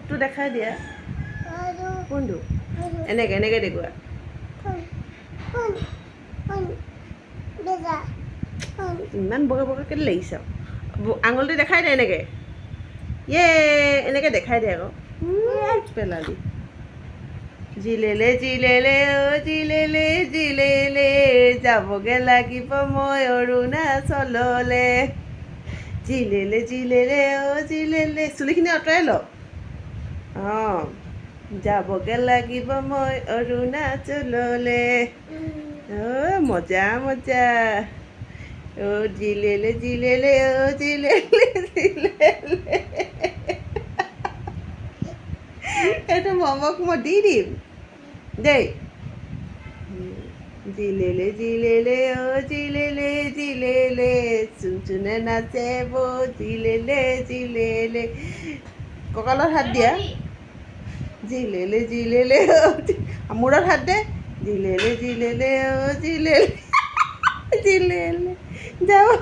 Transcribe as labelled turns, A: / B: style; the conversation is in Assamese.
A: মুখটো দেখাই দিয়া কোনটো এনেকৈ এনেকৈ দেখুওৱা ইমান বগা বগা কেলৈ লাগিছে আঙুলিটো দেখাই দে এনেকৈ এনেকৈ দেখাই দে আকৌ পেলালি জিলেলে জিলেলে অ' জিলেলে জিলেলে যাবগৈ লাগিব মই অৰুণাচললৈ জিলেলে জিলেলে অ' জিলেলে চুলিখিনি আঁতৰাই ল অঁ যাবগৈ লাগিব মই অৰুণাচললৈ অ' মজা মজা অ' জিলেলে জিলেলে অ' জিলেলে জিলেলে এইটো মমক মই দি দিম দেই জিলেলে জিলেলে অ' জিলেলে জিলেলে চুনচুনে নাচে বৌ জিলেলে জিলেলে কঁকালত হাত দিয়া জিলেলে জিলেলে অ' মূৰত হাত দে জিলেলে জিলেলে অ' জিলেলে জিলেলে যাওঁ